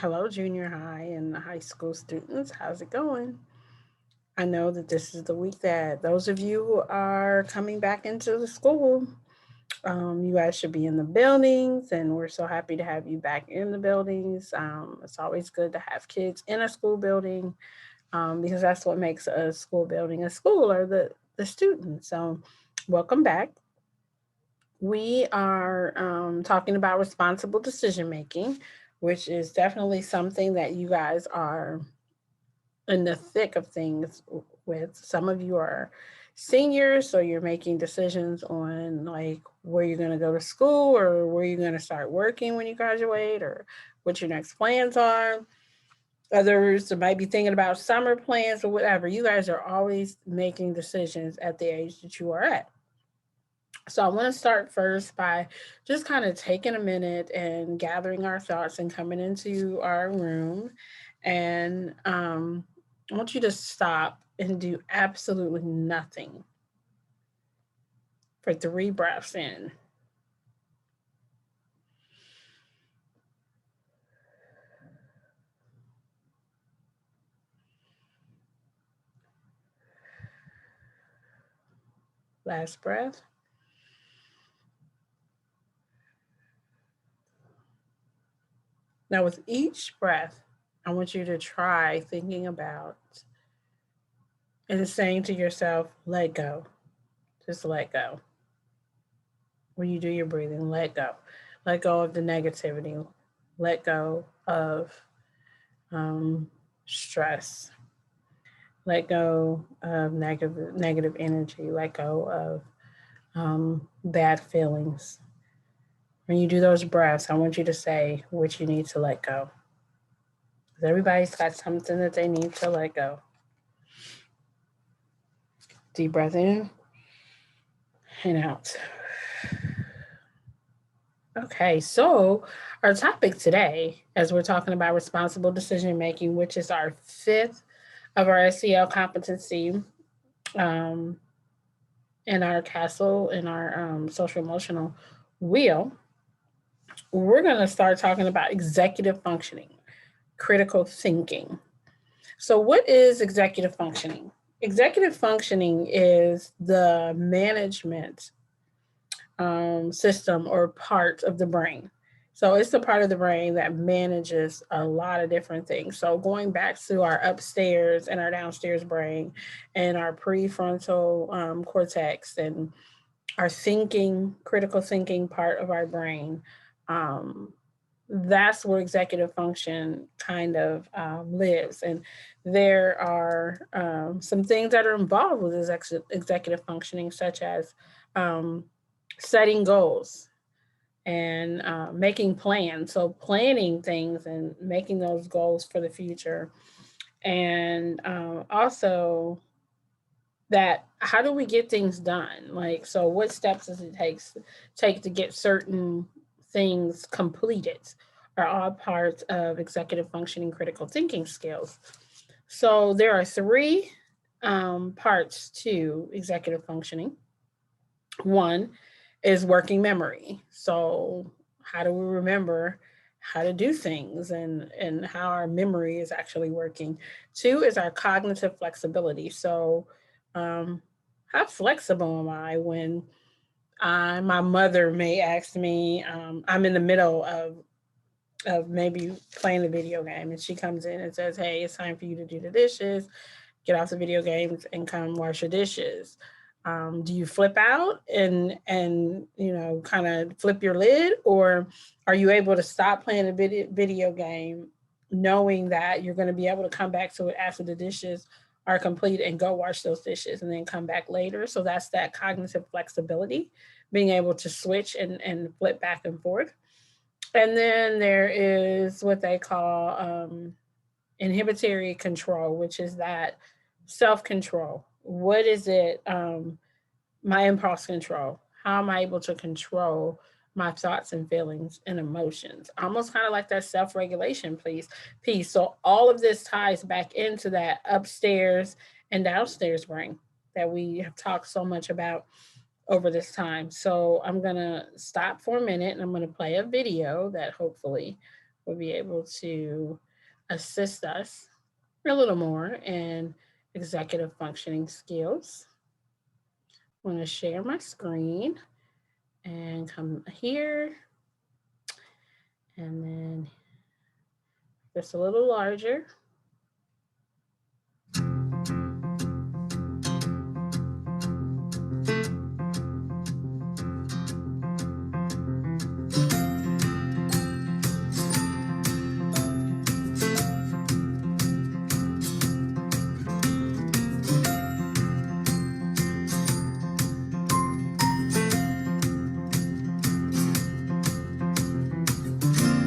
Hello, junior high and high school students. How's it going? I know that this is the week that those of you who are coming back into the school, you guys should be in the buildings, and we're so happy to have you back in the buildings. It's always good to have kids in a school building because that's what makes a school building a school, or the students. So, welcome back. We are talking about responsible decision making, which is definitely something that you guys are in the thick of things with. Some of you are seniors, so you're making decisions on like where you're going to go to school or where you're going to start working when you graduate or what your next plans are. Others might be thinking about summer plans or whatever. You guys are always making decisions at the age that you are at. So I want to start first by just kind of taking a minute and gathering our thoughts and coming into our room. And I want you to stop and do absolutely nothing for 3 breaths in. Last breath. Now, with each breath, I want you to try thinking about and saying to yourself, let go. Just let go. When you do your breathing, let go. Let go of the negativity. Let go of um, stress. Let go of negative energy. Let go of bad feelings. When you do those breaths, I want you to say what you need to let go. Because everybody's got something that they need to let go. Deep breath in and out. Okay, so our topic today, as we're talking about responsible decision making, which is our fifth of our SEL competency um, in our castle, in our social emotional wheel, we're going to start talking about executive functioning, critical thinking. So, what is executive functioning? Executive functioning is the management system or part of the brain. So it's the part of the brain that manages a lot of different things. So going back to our upstairs and our downstairs brain and our prefrontal cortex and our thinking, critical thinking part of our brain, um, that's where executive function kind of lives. And there are some things that are involved with executive functioning, such as um, setting goals and making plans. So, planning things and making those goals for the future. And also, that how do we get things done? Like, so what steps does it take to get certain things completed? Are all parts of executive functioning critical thinking skills. So there are three parts to executive functioning. One is working memory. So how do we remember how to do things and how our memory is actually working? Two is our cognitive flexibility. So how flexible am I when my mother may ask me, I'm in the middle of maybe playing a video game and she comes in and says, hey, it's time for you to do the dishes, get off the video games and come wash your dishes. Do you flip out and kind of flip your lid, or are you able to stop playing a video game knowing that you're going to be able to come back to it after the dishes are complete and go wash those dishes and then come back later? So that's that cognitive flexibility, being able to switch and flip back and forth. And then there is what they call inhibitory control, which is that self control. What is it? My impulse control. How am I able to control my thoughts and feelings and emotions? Almost kind of like that self regulation piece. So all of this ties back into that upstairs and downstairs brain that we have talked so much about over this time. So I'm going to stop for a minute and I'm going to play a video that hopefully will be able to assist us a little more in executive functioning skills. I'm going to share my screen and come here, and then just a little larger.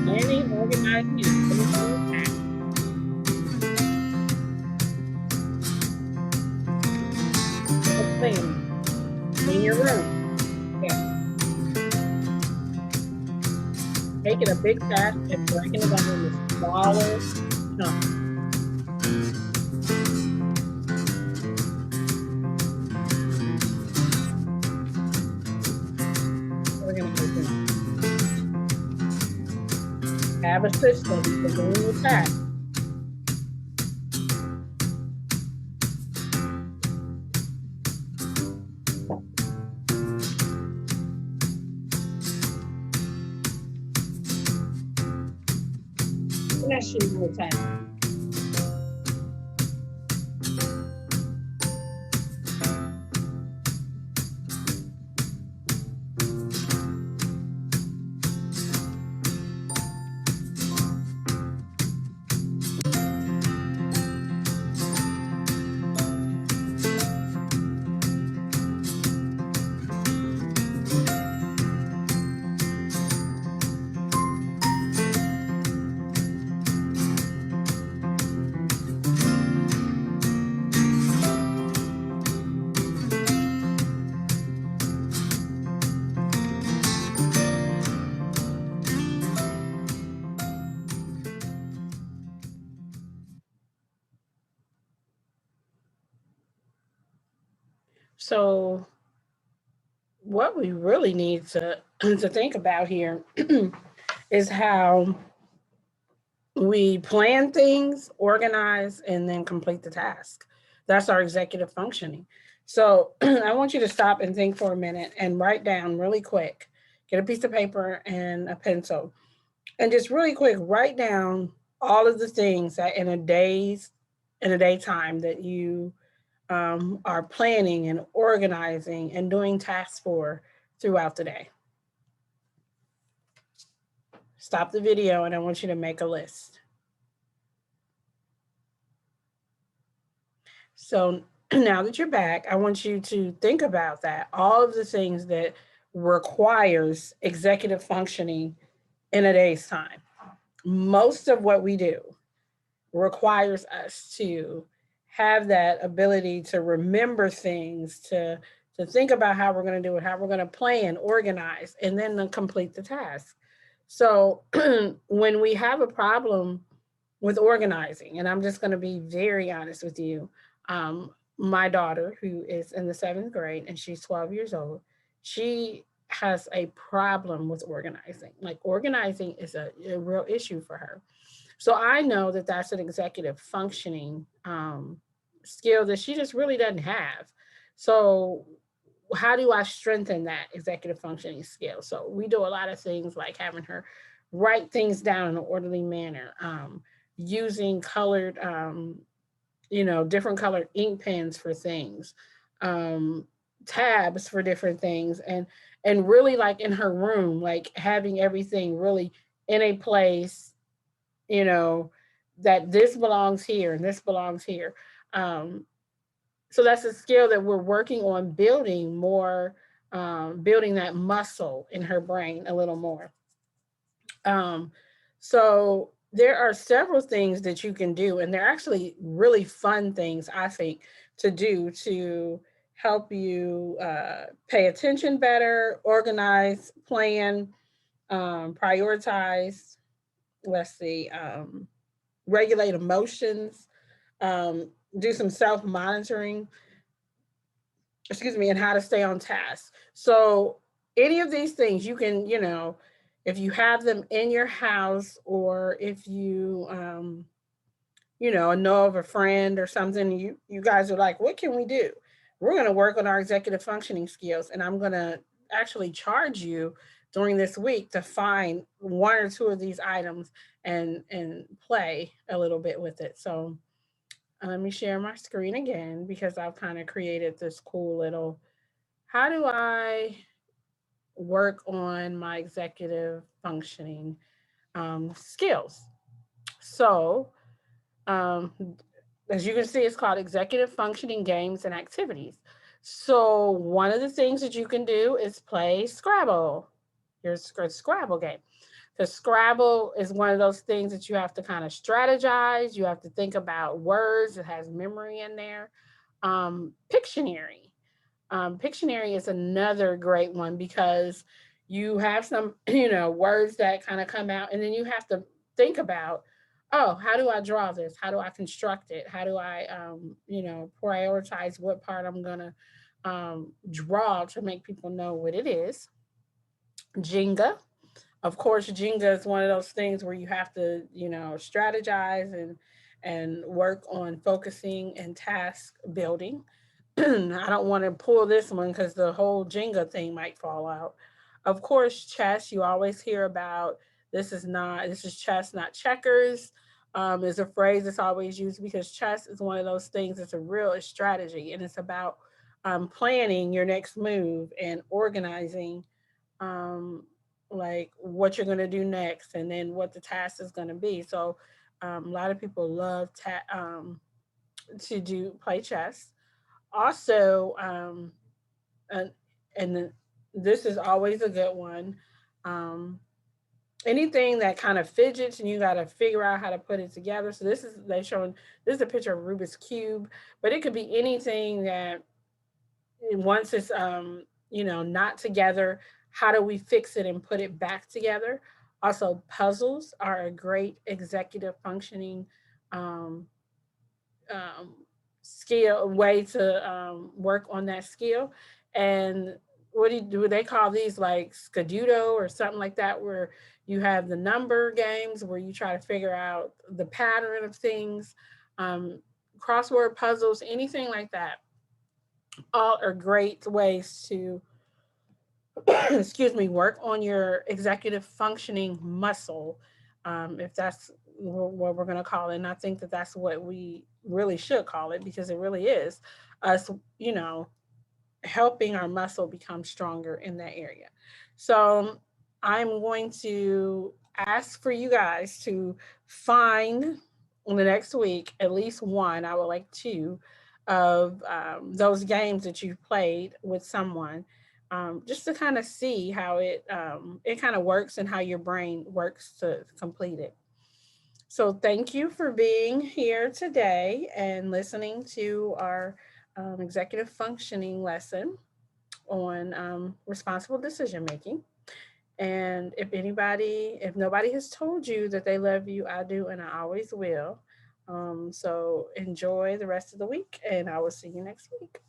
Planning, organizing, and finishing the task. So planning in your room. Yeah. Taking a big task and breaking it down into smaller chunks. We're going to open up. Have a system for doing your task. Finishing your task. So what we really need to to think about here is how we plan things, organize, and then complete the task. That's our executive functioning. So I want you to stop and think for a minute and write down really quick. Get a piece of paper and a pencil, and just really quick write down all of the things that in a daytime that you are planning and organizing and doing tasks for throughout the day. Stop the video and I want you to make a list. So now that you're back, I want you to think about that. All of the things that requires executive functioning in a day's time. Most of what we do requires us to have that ability to remember things, to think about how we're going to do it, how we're going to plan, organize, and then to complete the task. So when we have a problem with organizing, and I'm just going to be very honest with you, my daughter, who is in the 7th grade and she's 12 years old, she has a problem with organizing. Like organizing is a real issue for her. So I know that that's an executive functioning skill that she just really doesn't have. So how do I strengthen that executive functioning skill? So we do a lot of things like having her write things down in an orderly manner, using colored, different colored ink pens for things, um, tabs for different things, and really like in her room, like having everything really in a place, you know, that this belongs here and this belongs here. Um, so that's a skill that we're working on building more, building that muscle in her brain a little more. Um, so there are several things that you can do, and they're actually really fun things, I think, to do to help you pay attention better, organize, plan, prioritize. Let's see, regulate emotions, um, do some self monitoring, excuse me, and how to stay on task. So any of these things you can, If you have them in your house, or if you know of a friend or something, you guys are like, what can we do? We're going to work on our executive functioning skills, and I'm going to actually charge you during this week to find one or two of these items and play a little bit with it. So let me share my screen again, because I've kind of created this cool little, how do I work on my executive functioning skills? So um, as you can see, it's called Executive Functioning Games and Activities. So one of the things that you can do is play Scrabble. Here's a Scrabble game. Because Scrabble is one of those things that you have to kind of strategize. You have to think about words. It has memory in there. Pictionary. Pictionary is another great one, because you have some, words that kind of come out, and then you have to think about, oh, how do I draw this? How do I construct it? How do I, prioritize what part I'm gonna draw to make people know what it is. Jenga. Of course, Jenga is one of those things where you have to, strategize and work on focusing and task building. I don't want to pull this one because the whole Jenga thing might fall out. Of course, chess, you always hear about, this is chess, not checkers. Is a phrase that's always used, because chess is one of those things that's a real strategy, and it's about planning your next move and organizing um, like what you're going to do next, and then what the task is going to be. So a lot of people love to do play chess. Also, and, and this is always a good one. Um, Anything that kind of fidgets and you got to figure out how to put it together. So this is a picture of Rubik's cube, but it could be anything that once it's not together, how do we fix it and put it back together? Also, puzzles are a great executive functioning um, um, skill way to work on that skill. And what do they call these, like Scadudo or something like that, where you have the number games where you try to figure out the pattern of things, um, crossword puzzles, anything like that. All are great ways to excuse me, work on your executive functioning muscle, if that's what we're going to call it. And I think that that's what we really should call it, because it really is us, you know, helping our muscle become stronger in that area. So I'm going to ask for you guys to find in the next week at least one, I would like two, of those games that you've played with someone, just to kind of see how it kind of works and how your brain works to complete it. So thank you for being here today and listening to our executive functioning lesson on responsible decision making. And if nobody has told you that they love you, I do, and I always will. So enjoy the rest of the week, and I will see you next week.